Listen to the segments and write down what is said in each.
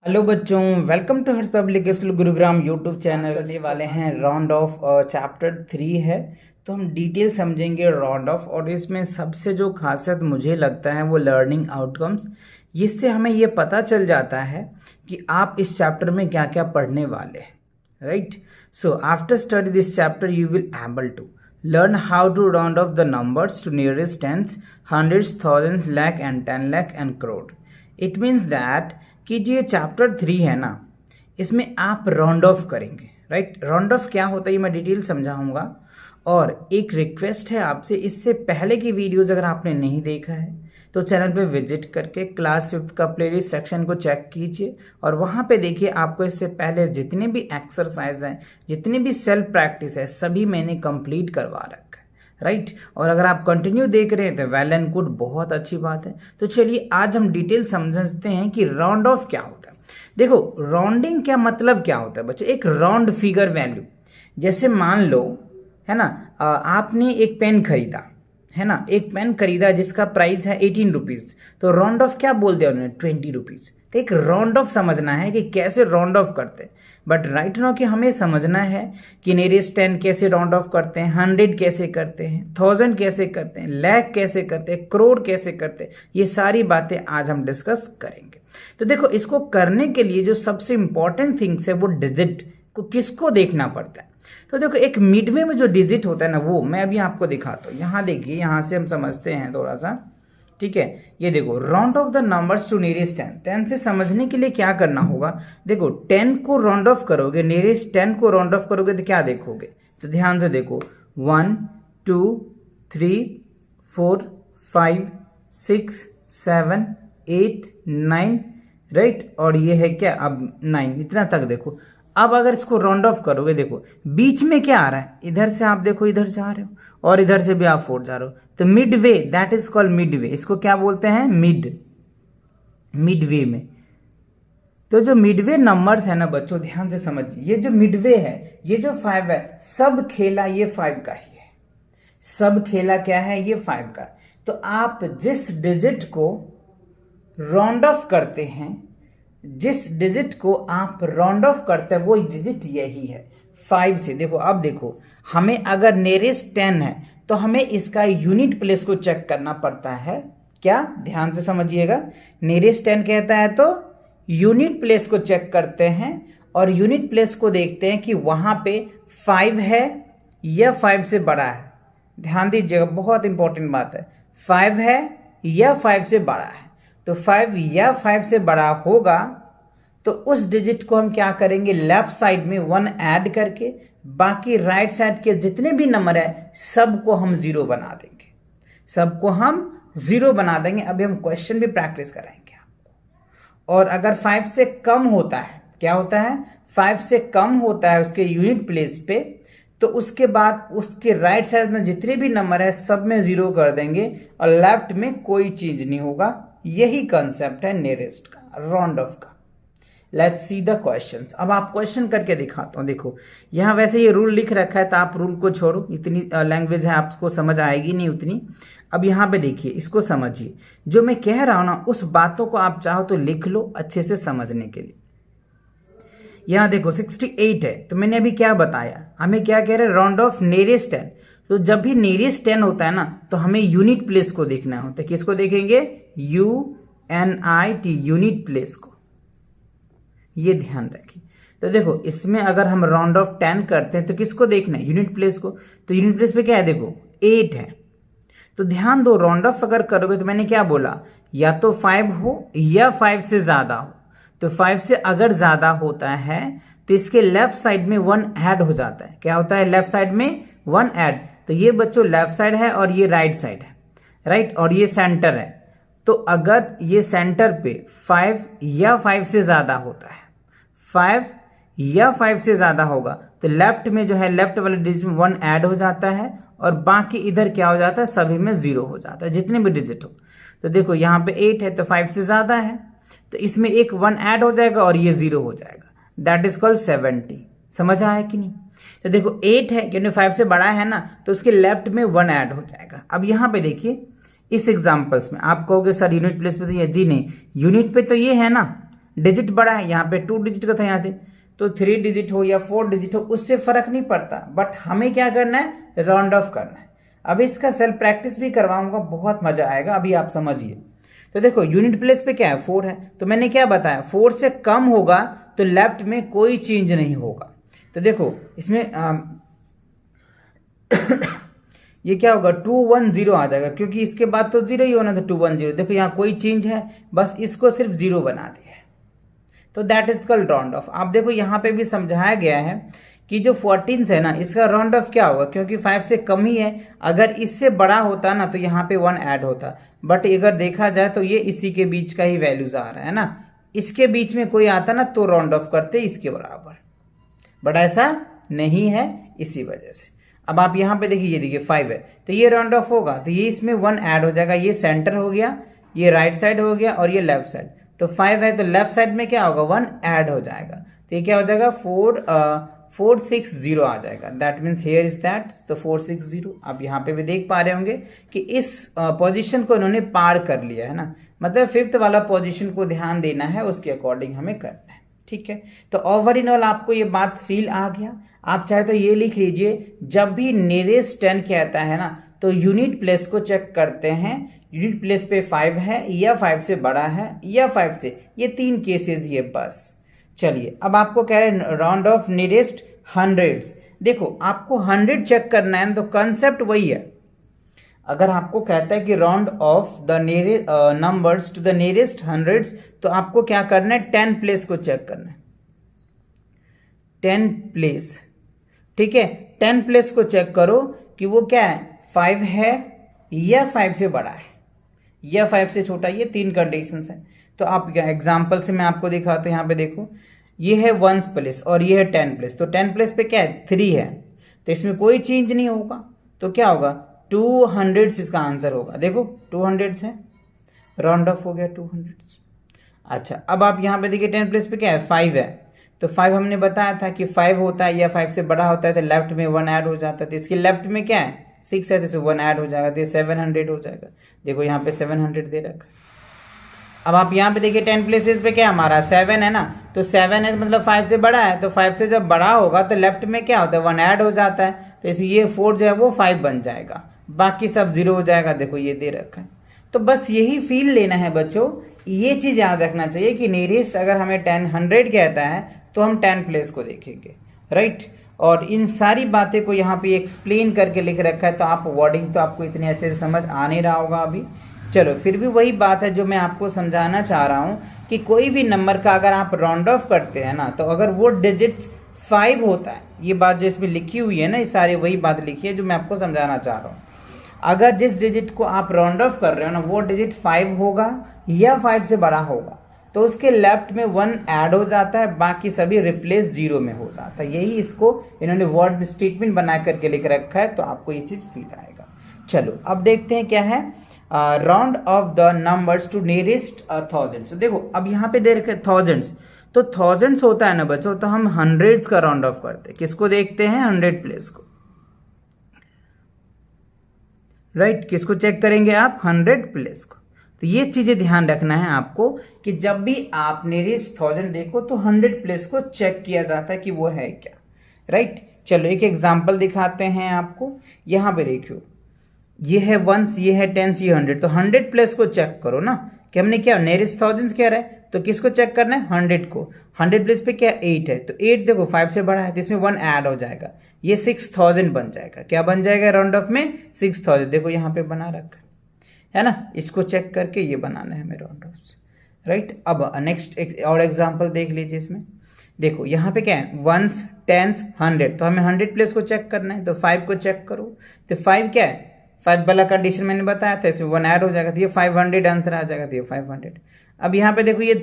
Hello बच्चों, welcome to Harsh public school Gurugram YouTube channel. करने वाले हैं राउंड ऑफ चैप्टर 3 है, तो हम डिटेल समझेंगे राउंड ऑफ। और इसमें सबसे जो खासियत मुझे लगता है वो लर्निंग आउटकम्स। इससे हमें ये पता चल जाता है कि आप इस चैप्टर में क्या क्या पढ़ने वाले हैं, right. So after study this chapter you will able to learn how to round off the numbers to nearest tens, hundreds, thousands, lakh and 10 lakh and crore. It means that कि जो ये chapter 3 है ना, इसमें आप round of करेंगे, right. Round of क्या होता है ये मैं डिटेल समझाऊंगा। और एक रिक्वेस्ट है आपसे, इससे पहले की वीडियोस अगर आपने नहीं देखा है तो चैनल पे विजिट करके क्लास 5 का प्लेलिस्ट सेक्शन को चेक कीजिए और वहाँ पे देखिए आपको इससे पहले जितने भी एक्सरसाइज हैं, जितनी भी सेल्फ प्रैक्टिस है, सभी मैंने कंप्लीट करवा रखा है, राइट। और अगर आप कंटिन्यू देख रहे हैं तो वेल एंड गुड, बहुत अच्छी बात है। तो चलिए आज हम डिटेल समझते हैं कि राउंड ऑफ क्या होता है। देखो, राउंडिंग क्या मतलब क्या होता है बच्चे, एक राउंड फिगर वैल्यू। जैसे मान लो, है ना, आपने एक पेन खरीदा, है ना, एक पेन खरीदा जिसका प्राइस है 18 रुपीज़, तो राउंड ऑफ क्या बोल दिया उन्होंने, 20 रुपीज़। तो एक राउंड ऑफ समझना है कि कैसे राउंड ऑफ करते हैं। बट राइट नाउ कि हमें समझना है कि नियरेस्ट 10 कैसे राउंड ऑफ करते हैं, 100 कैसे करते हैं, 1000 कैसे करते हैं, लाख कैसे करते हैं, करोड़ कैसे करते हैं। ये सारी बातें आज हम डिस्कस करेंगे। तो देखो, इसको करने के लिए जो सबसे इंपॉर्टेंट थिंग्स है वो डिजिट को किसको देखना पड़ता है। तो देखो, एक मिडवे में जो डिजिट होता है ना, वो मैं अभी आपको दिखाता हूँ। यहाँ देखिए, यहाँ से हम समझते हैं थोड़ा सा, ठीक है। ये देखो, round off the numbers to nearest 10। 10 से समझने के लिए क्या करना होगा, देखो 10 को राउंड ऑफ करोगे, नियरेस्ट 10 को राउंड ऑफ करोगे तो क्या देखोगे, तो ध्यान से देखो, 1 2 3 4 5 6 7 8 9, राइट। और ये है क्या, अब 9, इतना तक देखो। अब अगर इसको राउंड ऑफ करोगे, देखो बीच में क्या आ रहा है, इधर से आप देखो इधर जा रहे हो और इधर से भी आप 4 जा रहे हो, तो mid way, that is called mid way. इसको क्या बोलते हैं, मिड वे में। तो जो मिडवे नंबर्स है ना बच्चों, ध्यान से समझिए, ये जो मिडवे है, ये जो 5 है, सब खेला ये 5 का ही है। सब खेला क्या है, ये 5 का। तो आप जिस डिजिट को राउंड ऑफ करते हैं, जिस डिजिट को आप राउंड ऑफ करते हैं वो डिजिट यही है, 5 से। देखो, अब देखो, हमें अगर नियरेस्ट 10 है तो हमें इसका यूनिट प्लेस को चेक करना पड़ता है। क्या, ध्यान से समझिएगा, नियरेस्ट 10 कहता है तो यूनिट प्लेस को चेक करते हैं और यूनिट प्लेस को देखते हैं कि वहाँ पे 5 है या 5 से बड़ा है। ध्यान दीजिएगा, बहुत इंपॉर्टेंट बात है, 5 है या 5 से बड़ा है। तो 5 या 5 से बड़ा होगा तो उस डिजिट को हम क्या करेंगे, लेफ्ट साइड में 1 ऐड करके बाकी राइट साइड के जितने भी नंबर है सबको हम 0 बना देंगे, सबको हम 0 बना देंगे। अभी हम क्वेश्चन भी प्रैक्टिस कराएंगे आपको। और अगर 5 से कम होता है, क्या होता है, 5 से कम होता है उसके यूनिट प्लेस पे, तो उसके बाद उसके राइट साइड में जितने भी नंबर है सब में 0 कर देंगे और लेफ्ट में कोई चीज नहीं होगा। यही कंसेप्ट है नियरेस्ट का, राउंड ऑफ का। Let's see the questions. अब आप क्वेश्चन करके दिखाता हूँ। देखो, यहाँ वैसे ये रूल लिख रखा है तो आप रूल को छोड़ो, इतनी लैंग्वेज है आपको समझ आएगी नहीं उतनी। अब यहाँ पे देखिए, इसको समझिए, जो मैं कह रहा हूँ ना उस बातों को आप चाहो तो लिख लो अच्छे से समझने के लिए। यहाँ देखो 68 है, तो मैंने अभी क्या बताया, हमें क्या कह रहे हैं, राउंड ऑफ नियरेस्ट 10। तो जब भी नियरेस्ट 10 होता है ना तो हमें यूनिट प्लेस को देखना होता है। किसको देखेंगे, UNIT, यूनिट प्लेस को, ये ध्यान रखिए। तो देखो, इसमें अगर हम राउंड ऑफ 10 करते हैं तो किसको देखना है, यूनिट प्लेस को। तो यूनिट प्लेस पे क्या है, देखो 8 है। तो ध्यान दो, राउंड ऑफ अगर करोगे तो मैंने क्या बोला, या तो 5 हो या 5 से ज्यादा हो। तो 5 से अगर ज्यादा होता है तो इसके लेफ्ट साइड में 1 ऐड हो जाता है। क्या होता है, लेफ्ट साइड में 1 ऐड। तो ये बच्चों लेफ्ट साइड है और ये राइट साइड है, राइट। और ये सेंटर है। तो अगर ये सेंटर पे 5 या 5 से ज्यादा होता है, 5 या 5 से ज्यादा होगा तो लेफ्ट में जो है, लेफ्ट वाले डिजिट में 1 ऐड हो जाता है और बाकी इधर क्या हो जाता है, सभी में 0 हो जाता है, जितने भी डिजिट हो। तो देखो यहाँ पे 8 है तो 5 से ज्यादा है, तो इसमें एक 1 ऐड हो जाएगा और ये 0 हो जाएगा, दैट इज कॉल्ड 70। समझ आया कि नहीं। तो देखो 8 है क्योंकि 5 से बड़ा है ना, तो उसके लेफ्ट में 1 ऐड हो जाएगा। अब यहाँ पे देखिए, इस एग्जाम्पल्स में आप कहोगे सर यूनिट प्लेस पे तो ये, जी नहीं, यूनिट पे तो ये है ना, डिजिट बड़ा है, यहाँ पे 2 डिजिट का था यहाँ से, तो 3 डिजिट हो या 4 डिजिट हो उससे फर्क नहीं पड़ता, बट हमें क्या करना है, राउंड ऑफ करना है। अब इसका सेल्फ प्रैक्टिस भी करवाऊंगा, बहुत मजा आएगा, अभी आप समझिए। तो देखो यूनिट प्लेस पे क्या है, 4 है, तो मैंने क्या बताया, 4 से कम होगा तो लेफ्ट में कोई चेंज नहीं होगा। तो देखो इसमें ये क्या होगा, 210 आ जाएगा, क्योंकि इसके बाद तो 0 ही होना था, 210। देखो यहाँ कोई चेंज है, बस इसको सिर्फ 0 बना दिया है, तो that is called round of. आप देखो यहाँ पे भी समझाया गया है कि जो 14 है ना, इसका राउंड ऑफ क्या होगा, क्योंकि 5 से कम ही है, अगर इससे बड़ा होता ना तो यहाँ पे 1 ऐड होता, बट अगर देखा जाए तो ये इसी के बीच का ही वैल्यूज आ रहा है ना, इसके बीच में कोई आता ना तो राउंड ऑफ करते इसके बराबर, बट ऐसा नहीं है, इसी वजह से। अब आप यहाँ पे देखिए, ये देखिए 5 है, तो ये राउंड ऑफ होगा, तो ये इसमें 1 ऐड हो जाएगा, ये सेंटर हो गया, ये राइट साइड हो गया और ये लेफ्ट साइड, तो 5 है तो लेफ्ट साइड में क्या होगा, 1 ऐड हो जाएगा, तो ये क्या हो जाएगा, 460 आ जाएगा, that means here is that, तो 460। आप यहाँ पे भी देख पा रहे होंगे कि इस पोजीशन को इन्होंने पार कर लिया है ना, मतलब 5th वाला पोजीशन को ध्यान देना है, उसके अकॉर्डिंग हमें करना है, ठीक है। तो ओवर इन ऑल आपको ये बात फील आ गया। आप चाहे तो ये लिख लीजिए, जब भी नियरेस्ट 10 कहता है ना तो यूनिट प्लेस को चेक करते हैं, यूनिट प्लेस पे 5 है या 5 से बड़ा है या 5 से, ये 3 केसेस ये बस। चलिए अब आपको कह रहे हैं राउंड ऑफ नियरेस्ट हंड्रेड्स। देखो आपको 100 चेक करना है तो कंसेप्ट वही है, अगर आपको कहता है कि round off the numbers to the nearest hundreds, तो आपको क्या करना है, 10 प्लेस को चेक करना है, 10 प्लेस, ठीक है। 10 प्लेस को चेक करो कि वो क्या है, 5 है या 5 से बड़ा है या 5 से छोटा, ये 3 कंडीशंस हैं। तो आप एग्जांपल से मैं आपको दिखाता हूँ, यहाँ पे देखो ये है 1 प्लेस और ये है 10 प्लेस, तो 10 प्लेस पे क्या है, 3 है, तो इसमें कोई चेंज नहीं होगा, तो क्या होगा, 200 इसका आंसर होगा। देखो 200 है, राउंड ऑफ हो गया 200। अच्छा अब आप यहाँ पे देखिए 10 प्लेस पे क्या है, 5 है, तो 5 हमने बताया था कि 5 होता है या 5 से बड़ा होता है तो लेफ्ट में 1 ऐड हो जाता है, तो इसके लेफ्ट में क्या है, 6 है, तो इसमें 1 ऐड हो जाएगा, तो ये 700 हो जाएगा। देखो यहाँ पे 700 दे रखा है। अब आप यहाँ पे देखिए 10 प्लेसेस पे क्या हमारा 7 है ना, तो 7 है मतलब 5 से बड़ा है, तो 5 से जब बड़ा होगा तो लेफ्ट में क्या होता है, 1 ऐड हो जाता है, तो इसलिए ये 4 जो है वो 5 बन जाएगा, बाकी सब 0 हो जाएगा। देखो ये दे रखा है, तो बस यही फील लेना है बच्चों, ये चीज़ याद रखना चाहिए कि नियरेस्ट अगर हमें 100 कहता है तो हम 10 प्लेस को देखेंगे, राइट। और इन सारी बातें को यहाँ पे एक्सप्लेन करके लिख रखा है, तो आप वर्डिंग तो आपको इतने अच्छे से समझ आ नहीं रहा होगा अभी। चलो फिर भी वही बात है जो मैं आपको समझाना चाह रहा हूँ कि कोई भी नंबर का अगर आप राउंड ऑफ करते हैं ना, तो अगर वो डिजिट्स 5 होता है, ये बात जो इसमें लिखी हुई है ना, ये सारी वही बात लिखी है जो मैं आपको समझाना चाह रहा हूँ। अगर जिस डिजिट को आप राउंड ऑफ कर रहे हो ना वो डिजिट 5 होगा या 5 से बड़ा होगा, तो उसके लेफ्ट में 1 ऐड हो जाता है, बाकी सभी रिप्लेस 0 में हो जाता है। यही इसको इन्होंने वर्ड स्टेटमेंट बना करके लिख रखा है, तो आपको ये चीज़ फील आएगा। चलो अब देखते हैं क्या है, round off the numbers to nearest 1000। देखो अब यहाँ पे दे रखे 1000s, तो 1000s होता है ना बच्चों, तो हम 100s का राउंड ऑफ करते हैं, किसको देखते हैं, 100 प्लेस को, राइट। किसको चेक करेंगे आप, 100 प्लेस को। तो ये चीज़ें ध्यान रखना है आपको कि जब भी आप नियरेस्ट 1000 देखो तो 100 प्लेस को चेक किया जाता है कि वो है क्या, राइट। चलो एक एग्जांपल दिखाते हैं आपको, यहाँ पे देखियो ये है 1, ये है 10, ये 100, तो 100 प्लेस को चेक करो ना, कि हमने क्या नियरेस्ट 1000 कह रहा है, तो किसको चेक करना है, 100 को। 100 प्लेस पे क्या 8 है, तो 8 देखो 5 से बड़ा है, तो इसमें 1 ऐड हो जाएगा, ये 6000 बन जाएगा। क्या बन जाएगा राउंड ऑफ में, 6000। देखो यहाँ पे बना रखा है ना, इसको चेक करके ये बनाना है हमें राउंड ऑफ, राइट। अब नेक्स्ट और एग्जांपल देख लीजिए इसमें, देखो यहाँ पे क्या है 1s 10s 100, तो हमें 100 प्लेस को चेक करना है, तो 5 को चेक करो, तो 5 क्या है, 5 वाला कंडीशन मैंने बताया था, इसमें 1 ऐड हो जाएगा, तो ये 500 आंसर आ जाएगा, तो ये 500। अब यहाँ पे देखो ये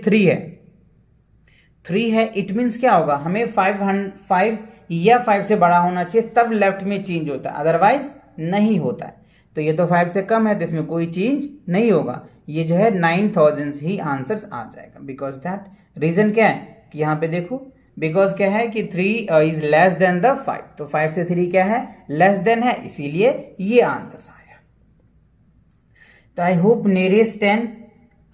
3 है, इट मीन्स क्या होगा, हमें 5 या 5 से बड़ा होना चाहिए, तब लेफ्ट में चेंज होता है, अदरवाइज नहीं होता है। तो ये तो 5 से कम है, तो इसमें कोई चेंज नहीं होगा, ये जो है 9000 ही आंसर्स आ जाएगा। बिकॉज दैट रीजन क्या है कि यहाँ पे देखो, बिकॉज क्या है कि 3 इज लेस देन द 5, तो 5 से 3 क्या है, लेस देन है, इसीलिए ये आंसर्स आया। तो आई होप नियरेस्ट 10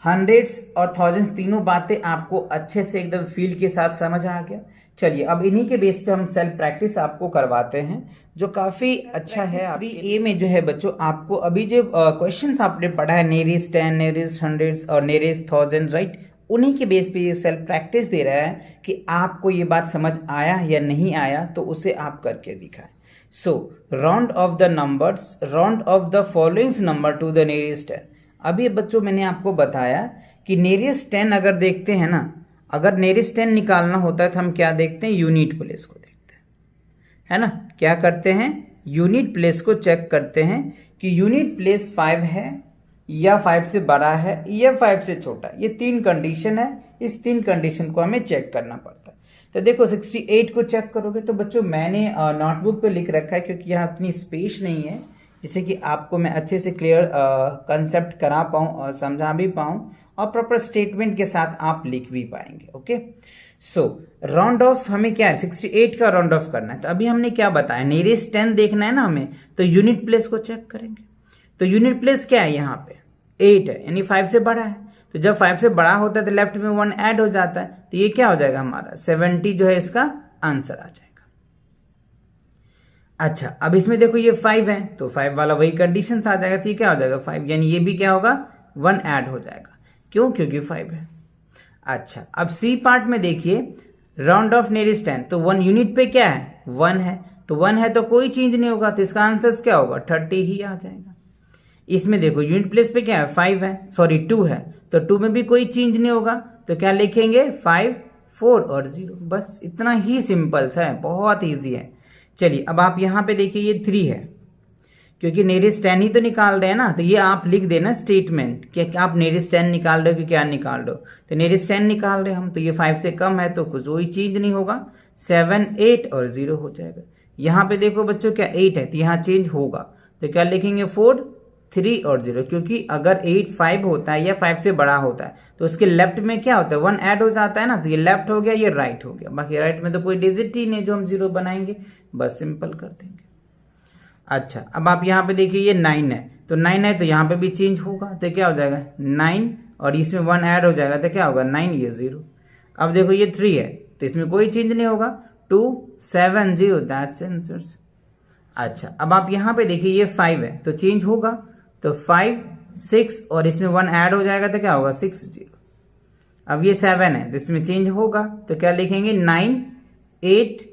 हंड्रेड्स और थाउजेंड्स तीनों बातें आपको अच्छे से एकदम फील के साथ समझ आ गया। चलिए अब इन्हीं के बेस पे हम सेल्फ प्रैक्टिस आपको करवाते हैं जो काफ़ी अच्छा है। 3A में जो है बच्चों आपको अभी जो क्वेश्चंस आपने पढ़ा है नियरेस्ट 10, नियरेस्ट हंड्रेड्स और नियरेस्ट थाउजेंड, राइट, उन्हीं के बेस पे ये सेल्फ प्रैक्टिस दे रहा है कि आपको ये बात समझ आया या नहीं आया तो उसे आप करके दिखाएं। सो round off the numbers, round off the followings number two the nearest 10। अभी बच्चों मैंने आपको बताया कि नियरेस्ट 10 अगर देखते हैं ना, अगर नियरेस्ट 10 निकालना होता है तो हम क्या देखते हैं, यूनिट प्लेस को देखते हैं, है ना। क्या करते हैं, यूनिट प्लेस को चेक करते हैं कि यूनिट प्लेस 5 है या 5 से बड़ा है या 5 से छोटा है। ये 3 कंडीशन है, इस 3 कंडीशन को हमें चेक करना पड़ता है। तो देखो 68 को चेक करोगे तो बच्चों मैंने नोटबुक पे लिख रखा है क्योंकि यहाँ इतनी स्पेस नहीं है जिससे कि आपको मैं अच्छे से क्लियर कंसेप्ट करा पाऊँ और समझा भी पाऊँ और प्रॉपर स्टेटमेंट के साथ आप लिख भी पाएंगे। ओके, सो राउंड ऑफ हमें क्या है, 68 का राउंड ऑफ करना है। तो अभी हमने क्या बताया, नियरेस्ट 10 देखना है ना हमें, तो यूनिट प्लेस को चेक करेंगे। तो यूनिट प्लेस क्या है, यहाँ पे 8 है यानी 5 से बड़ा है। तो जब 5 से बड़ा होता है तो लेफ्ट में 1 ऐड हो जाता है, तो ये क्या हो जाएगा हमारा 70 जो है इसका आंसर आ जाएगा। अच्छा अब इसमें देखो ये 5 है तो 5 वाला वही कंडीशन आ जाएगा, तो ये क्या हो जाएगा 5, यानी ये भी क्या होगा 1 ऐड हो जाएगा। क्यों, क्योंकि 5 है। अच्छा अब सी पार्ट में देखिए राउंड ऑफ नियरेस्ट 10, तो 1 यूनिट पे क्या है 1 है, तो 1 है तो कोई चेंज नहीं होगा, तो इसका आंसर क्या होगा 30 ही आ जाएगा। इसमें देखो यूनिट प्लेस पे क्या है 5 है, सॉरी 2 है, तो 2 में भी कोई चेंज नहीं होगा, तो क्या लिखेंगे 5, 4 और 0। बस इतना ही सिंपल सा है, बहुत ईजी है। चलिए अब आप यहाँ पे देखिए ये 3 है क्योंकि नियरेस्ट 10 ही तो निकाल रहे हैं ना, तो ये आप लिख देना स्टेटमेंट कि आप नियरेस्ट 10 निकाल रहे हो कि क्या निकाल रहे हो, तो नियरेस्ट 10 निकाल रहे हैं हम, तो ये 5 से कम है तो कुछ कोई चेंज नहीं होगा, 7, 8 और 0 हो जाएगा। यहाँ पे देखो बच्चों क्या 8 है तो यहाँ चेंज होगा, तो क्या लिखेंगे 4, 3 और 0, क्योंकि अगर 8 5 होता है या 5 से बड़ा होता है तो उसके लेफ्ट में क्या होता है 1 ऐड हो जाता है ना, तो ये लेफ्ट हो गया ये राइट हो गया, बाकी राइट में तो कोई डिजिट ही नहीं जो हम 0 बनाएंगे, बस सिंपल कर देंगे। अच्छा अब आप यहाँ पे देखिए ये 9 है, तो 9 है तो यहाँ पे भी चेंज होगा, तो क्या हो जाएगा 9 और इसमें 1 ऐड हो जाएगा, तो क्या होगा 9 ये 0। अब देखो ये 3 है तो इसमें कोई चेंज नहीं होगा, 2, 7, 0 दैट्स आंसर। अच्छा अब आप यहाँ पे देखिए ये 5 है तो चेंज होगा, तो 5, 6 और इसमें 1 ऐड हो जाएगा, तो क्या होगा 6, 0। अब ये 7 है तो इसमें चेंज होगा, तो क्या लिखेंगे 9, 8,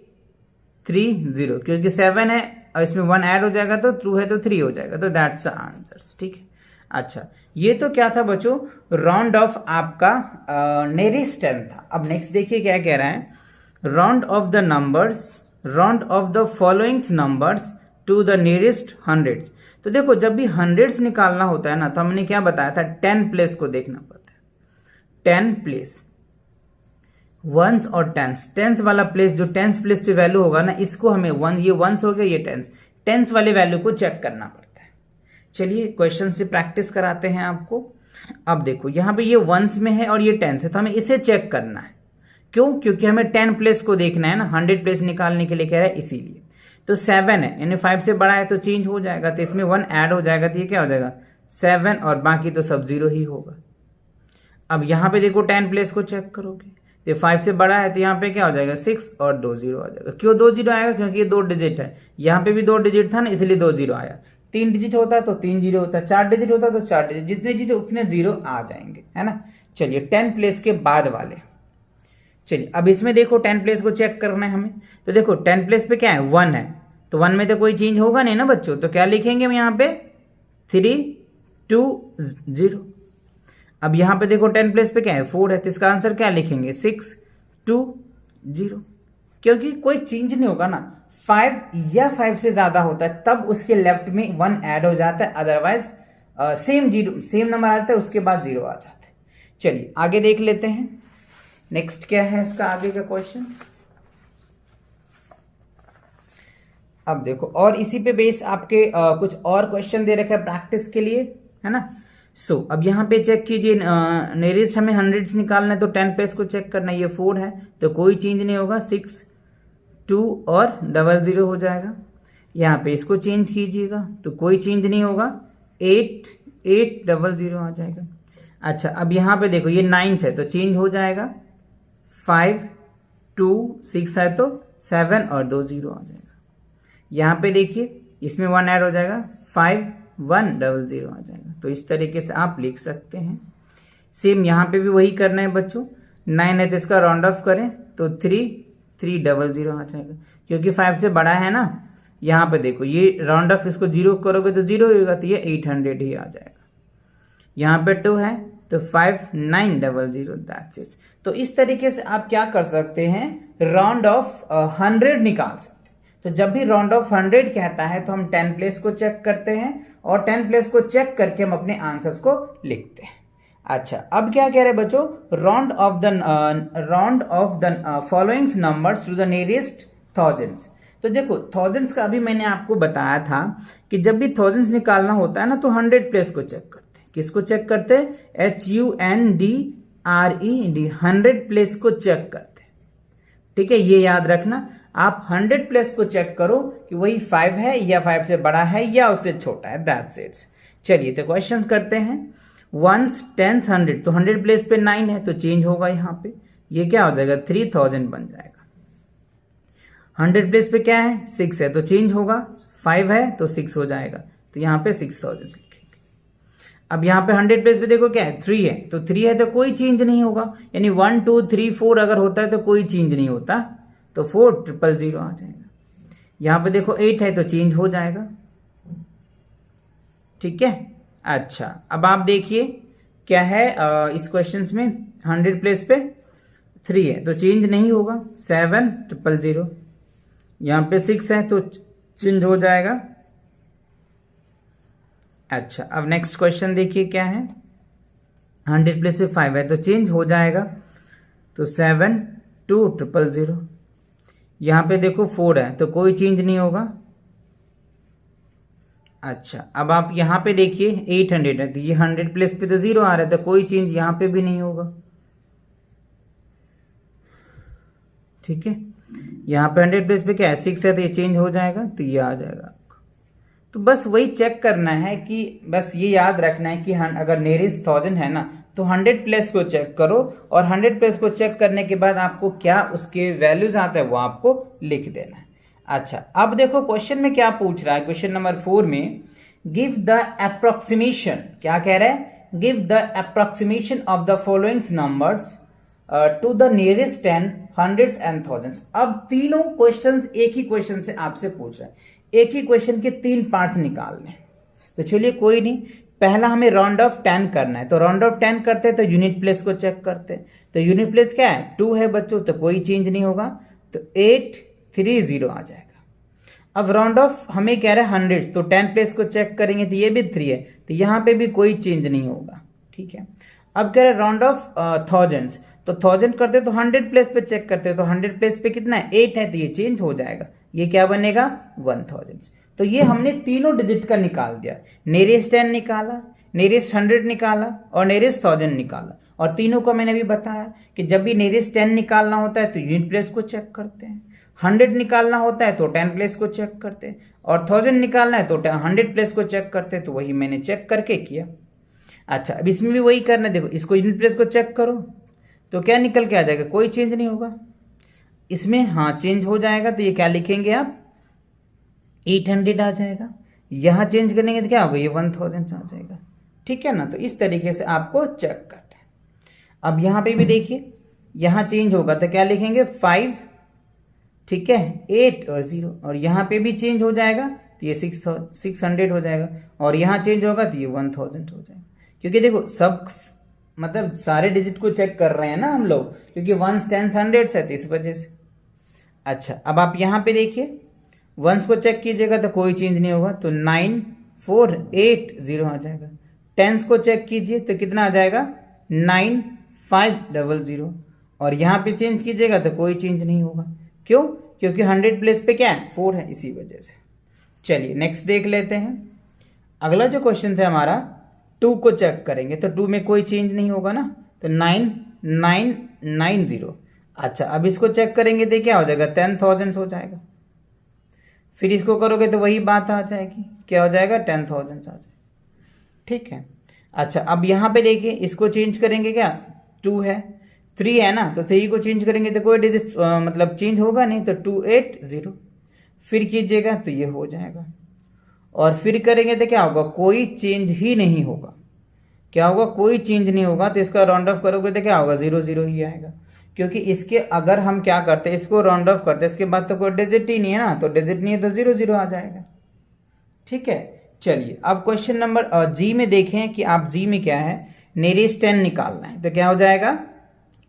3, 0, क्योंकि 7 है और इसमें 1 ऐड हो जाएगा तो 2 है तो 3 हो जाएगा, तो दैट्स द आंसर। ठीक है, अच्छा ये तो क्या था बच्चों राउंड ऑफ आपका नियरेस्ट 10 था। अब नेक्स्ट देखिए क्या कह रहा है, round off the numbers, round off the followings numbers to the nearest hundreds. तो देखो जब भी हंड्रेड्स निकालना होता है ना तो हमने क्या बताया था 10 प्लेस को देखना पड़ता है, 10 प्लेस, वंस और टेंस, टेंस वाला प्लेस जो टेंस प्लेस पे वैल्यू होगा ना इसको हमें ये वंस हो गया ये टेंस, टेंस वाले वैल्यू को चेक करना पड़ता है। चलिए क्वेश्चन से प्रैक्टिस कराते हैं आपको। अब देखो यहाँ पे ये वंस में है और ये टेंस है तो हमें इसे चेक करना है, क्यों, क्योंकि हमें 10 प्लेस को देखना है ना, 100 प्लेस निकालने के लिए कह रहा है इसीलिए। तो 7 है यानी 5 से बड़ा है तो चेंज हो जाएगा, तो इसमें 1 ऐड हो जाएगा, तो ये क्या हो जाएगा 7 और बाकी तो सब 0 ही होगा। अब यहाँ पे देखो 10 प्लेस को चेक करोगे तो 5 से बड़ा है तो यहाँ पे क्या हो जाएगा 6 और 2 0 आ जाएगा। क्यों 2 0 आएगा, क्योंकि ये 2 डिजिट है, यहाँ पे भी 2 डिजिट था ना इसलिए 2 0 आया, 3 डिजिट होता है तो 3 0 होता है, 4 डिजिट होता है तो 4 डिजिट, जितने डिजिट उतने 0 आ जाएंगे, है ना। चलिए 10 प्लेस के बाद वाले, चलिए अब इसमें देखो 10 प्लेस को चेक करना है हमें, तो देखो 10 प्लेस पे क्या है 1 है, तो 1 में तो कोई चेंज होगा नहीं ना बच्चों, तो क्या लिखेंगे हम यहाँ पे 3, 2, 0। अब यहाँ पे देखो 10 प्लेस पे क्या है 4 है, तो इसका आंसर क्या लिखेंगे 6, 2, 0, क्योंकि कोई चेंज नहीं होगा ना, 5 या 5 से ज्यादा होता है तब उसके लेफ्ट में 1 ऐड हो जाता है, अदरवाइज सेम नंबर आता है उसके बाद 0 आ जाता है। चलिए आगे देख लेते हैं नेक्स्ट क्या है इसका आगे का क्वेश्चन। अब देखो और इसी पे बेस आपके कुछ और क्वेश्चन दे रखा है प्रैक्टिस के लिए, है ना। सो अब यहाँ पे चेक कीजिए, नियरेस्ट हमें हंड्रेड्स निकालना है तो 10 प्लेस को चेक करना है, ये 4 है तो कोई चेंज नहीं होगा, 6, 2 और 00 हो जाएगा। यहाँ पे इसको चेंज कीजिएगा तो कोई चेंज नहीं होगा, 8, 8, 00 आ जाएगा। अच्छा, अब यहाँ पे देखो ये 9 है तो चेंज हो जाएगा, 5 2 6 है तो 7 और 2 0 आ जाएगा। यहाँ पे देखिए इसमें 1 ऐड हो जाएगा, 5 1 0 0 आ जाएगा। तो इस तरीके से आप लिख सकते हैं। सेम यहाँ पे भी वही करना है बच्चों, 9 है तो इसका राउंड ऑफ करें तो 3 3 0 0 आ जाएगा, क्योंकि 5 से बड़ा है ना। यहाँ पे देखो ये राउंड ऑफ इसको 0 करोगे तो 0 होगा, तो ये 800 ही आ जाएगा। यहाँ पे 2 है तो 5 9 0 0, दैट्स इट। तो इस तरीके से आप क्या कर सकते हैं, राउंड ऑफ 100 निकाल सकते हैं। तो जब भी राउंड ऑफ 100 कहता है तो हम 10 प्लेस को चेक करते हैं और 10 प्लेस को चेक करके हम अपने आंसर्स को लिखते हैं। अच्छा, अब क्या कह रहे बच्चों, round off the followings numbers to the nearest thousands. तो देखो थाउजेंड्स का अभी मैंने आपको बताया था कि जब भी थाउजेंड्स निकालना होता है ना तो 100 प्लेस को चेक करते हैं। किसको चेक करते हैं, HUNDRED, 100 प्लेस को चेक करते हैं। ठीक है, ये याद रखना, आप 100 प्लेस को चेक करो कि वही 5 है या 5 से बड़ा है या उससे छोटा है, दैट्स इट। चलिए तो क्वेश्चंस करते हैं। 1s 10s 100, तो 100 प्लेस पे 9 है तो चेंज होगा, यहाँ पे ये क्या हो जाएगा, 3000 बन जाएगा। 100 प्लेस पे क्या है, 6 है तो चेंज होगा, 5 है तो 6 हो जाएगा, तो यहाँ पे 6000 लिखेंगे। अब यहाँ पे 100 प्लेस पे देखो क्या है, 3 है, तो 3 है तो कोई चेंज नहीं होगा, यानी 1 2 3 4 अगर होता है तो कोई चेंज नहीं होता, तो 4 000 आ जाएगा। यहाँ पे देखो 8 है तो चेंज हो जाएगा। ठीक है, अच्छा अब आप देखिए क्या है, इस क्वेश्चन में 100 प्लेस पे 3 है तो चेंज नहीं होगा, 7 000। यहाँ पे 6 है तो चेंज हो जाएगा। अच्छा, अब नेक्स्ट क्वेश्चन देखिए क्या है, 100 प्लेस पे 5 है तो चेंज हो जाएगा, तो 7 2 000। यहाँ पे देखो 4 है तो कोई चेंज नहीं होगा। अच्छा, अब आप यहाँ पे देखिए 800 है तो ये 100 प्लेस पे तो 0 आ रहा है, तो कोई चेंज यहाँ पे भी नहीं होगा। ठीक है, यहाँ पे 100 प्लेस पे क्या है, 6 है तो ये चेंज हो जाएगा, तो ये आ जाएगा। तो बस वही चेक करना है कि बस ये याद रखना है कि अगर नियरेस्ट 1000 है ना तो 100 प्लेस को चेक करो, और 100 प्लेस को चेक करने के बाद आपको क्या उसके वैल्यूज आते हैं वो आपको लिख देना है। अच्छा, अब देखो क्वेश्चन में क्या पूछ रहा है, क्वेश्चन नंबर 4 में गिव द अप्रोक्सीमेशन, क्या कह रहा है, give the approximation of the followings numbers to the nearest 10, hundreds and thousands. अब तीनों क्वेश्चंस एक ही क्वेश्चन से आपसे पूछ रहा है, एक ही क्वेश्चन के 3 पार्ट्स निकालने। तो चलिए कोई नहीं, पहला हमें राउंड ऑफ 10 करना है, तो राउंड ऑफ 10 करते हैं तो यूनिट प्लेस को चेक करते हैं। तो यूनिट प्लेस क्या है, 2 है बच्चों, तो कोई चेंज नहीं होगा, तो 830 आ जाएगा। अब राउंड ऑफ हमें कह रहा है 100, तो 10 प्लेस को चेक करेंगे तो ये भी 3 है, तो यहाँ पे भी कोई चेंज नहीं होगा। ठीक है, अब कह रहे हैं राउंड ऑफ थाउजेंड्स, तो 1000 करते तो 100 प्लेस पे चेक करते हैं, तो 100 प्लेस पे कितना है, 8 है, तो ये चेंज हो जाएगा, ये क्या बनेगा, 1000। तो ये हमने तीनों डिजिट का निकाल दिया, नियरेस्ट 10 निकाला, नियरेस्ट 100 निकाला और नियरेस्ट 1000 निकाला। और तीनों को मैंने भी बताया कि जब भी नियरेस्ट 10 निकालना होता है तो यूनिट प्लेस को चेक करते हैं, 100 निकालना होता है तो 10 प्लेस को चेक करते हैं, और 1000 निकालना है तो 100 प्लेस को चेक करते हैं। तो वही मैंने चेक करके किया। अच्छा, अब इसमें भी वही करना है, देखो इसको यूनिट प्लेस को चेक करो तो क्या निकल के आ जाएगा, कोई चेंज नहीं होगा। इसमें हाँ चेंज हो जाएगा, तो ये क्या लिखेंगे आप, 800 आ जाएगा। यहाँ चेंज करेंगे तो क्या होगा, ये 1000 आ जाएगा। ठीक है ना, तो इस तरीके से आपको चेक करना है। अब यहाँ पे भी देखिए, यहाँ चेंज होगा तो क्या लिखेंगे, 5, ठीक है, 8 और 0, और यहाँ पे भी चेंज हो जाएगा तो ये 600 हो जाएगा, और यहाँ चेंज होगा तो ये 1000 हो जाएगा। क्योंकि देखो सब मतलब सारे डिजिट को चेक कर रहे हैं ना हम लोग, क्योंकि 1s 10s 100s है, तो इस वजह से। अच्छा, अब आप यहाँ पे देखिए 1s को चेक कीजिएगा तो कोई चेंज नहीं होगा, तो 9480 आ जाएगा। 10s को चेक कीजिए तो कितना आ जाएगा, 9500, और यहाँ पे चेंज कीजिएगा तो कोई चेंज नहीं होगा। क्यों, क्योंकि 100 प्लेस पे क्या है, 4 है, इसी वजह से। चलिए नेक्स्ट देख लेते हैं। अगला जो क्वेश्चन है हमारा, 2 को चेक करेंगे तो 2 में कोई चेंज नहीं होगा ना, तो 9990। अच्छा, अब इसको चेक करेंगे तो क्या हो जाएगा, 10,000 हो जाएगा। फिर इसको करोगे तो वही बात आ जाएगी, क्या हो जाएगा, 10,000 आ जाएगा। ठीक है, अच्छा अब यहाँ पे देखिए इसको चेंज करेंगे क्या, 2 है, 3 है ना, तो 3 को चेंज करेंगे तो कोई डिजिट मतलब चेंज होगा नहीं, तो 280, फिर कीजिएगा तो ये हो जाएगा, और फिर करेंगे तो क्या होगा, कोई चेंज ही नहीं होगा, क्या होगा, कोई चेंज नहीं होगा, तो इसका राउंड ऑफ करोगे तो क्या होगा, 0 ही आएगा, क्योंकि इसके अगर हम क्या करते हैं, इसको राउंड ऑफ करते हैं, इसके बाद तो कोई डिजिट ही नहीं है ना, तो डिजिट नहीं है तो 0 आ जाएगा। ठीक है, चलिए अब क्वेश्चन नंबर जी में देखें कि आप जी में क्या है, नियरेस्ट 10 निकालना है, तो क्या हो जाएगा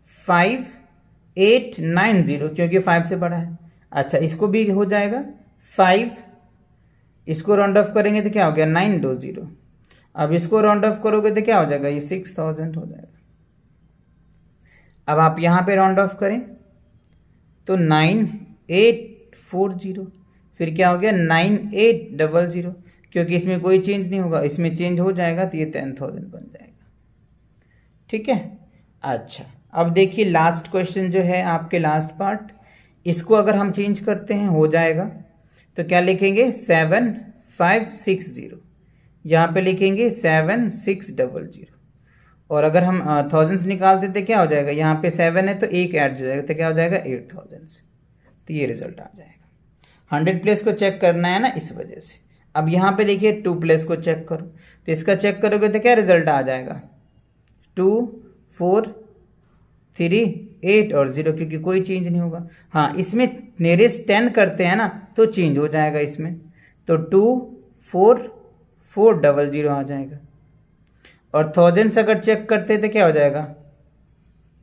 5890, क्योंकि 5 से बड़ा है। अच्छा इसको भी हो जाएगा 5, इसको राउंड ऑफ करेंगे तो क्या हो गया 920, अब इसको राउंड ऑफ करोगे तो क्या हो जाएगा, ये 6000 हो जाएगा। अब आप यहाँ पे राउंड ऑफ करें तो 9840, फिर क्या हो गया 9800, क्योंकि इसमें कोई चेंज नहीं होगा, इसमें चेंज हो जाएगा तो ये 10,000 बन जाएगा। ठीक है, अच्छा अब देखिए लास्ट क्वेश्चन जो है आपके लास्ट पार्ट, इसको अगर हम चेंज करते हैं हो जाएगा, तो क्या लिखेंगे 7560, यहाँ पे लिखेंगे 7600, और अगर हम थाउजेंड्स निकालते तो क्या हो जाएगा, यहाँ पे 7 है तो 1 ऐड हो जाएगा, तो क्या हो जाएगा 8000 से, तो ये रिजल्ट आ जाएगा। 100 प्लेस को चेक करना है ना, इस वजह से। अब यहाँ पे देखिए 2 प्लेस को चेक करो, तो इसका चेक करोगे तो क्या रिजल्ट आ जाएगा, 2 4 3 8 और 0, क्योंकि कोई चेंज नहीं होगा। हाँ इसमें नियरेस्ट 10 करते हैं ना तो चेंज हो जाएगा इसमें, तो 24400 आ जाएगा, और थाउजेंड्स अगर चेक करते तो क्या हो जाएगा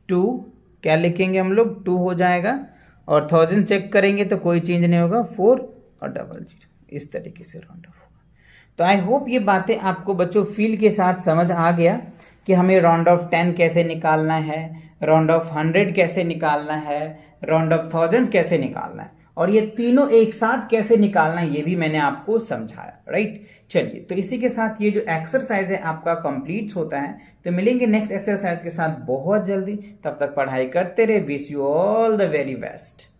2, क्या लिखेंगे हम लोग 2 हो जाएगा, और थाउजेंड चेक करेंगे तो कोई चेंज नहीं होगा 4 और 00, इस तरीके से राउंड ऑफ होगा। तो आई होप ये बातें आपको बच्चों फील के साथ समझ आ गया कि हमें राउंड ऑफ 10 कैसे निकालना है, राउंड ऑफ 100 कैसे निकालना है, राउंड ऑफ थाउजेंड्स कैसे निकालना है, और ये तीनों एक साथ कैसे निकालना है ये भी मैंने आपको समझाया। राइट, चलिए तो इसी के साथ ये जो एक्सरसाइज है आपका कंप्लीट होता है, तो मिलेंगे नेक्स्ट एक्सरसाइज के साथ बहुत जल्दी, तब तक पढ़ाई करते रहे। Wish you all the very best.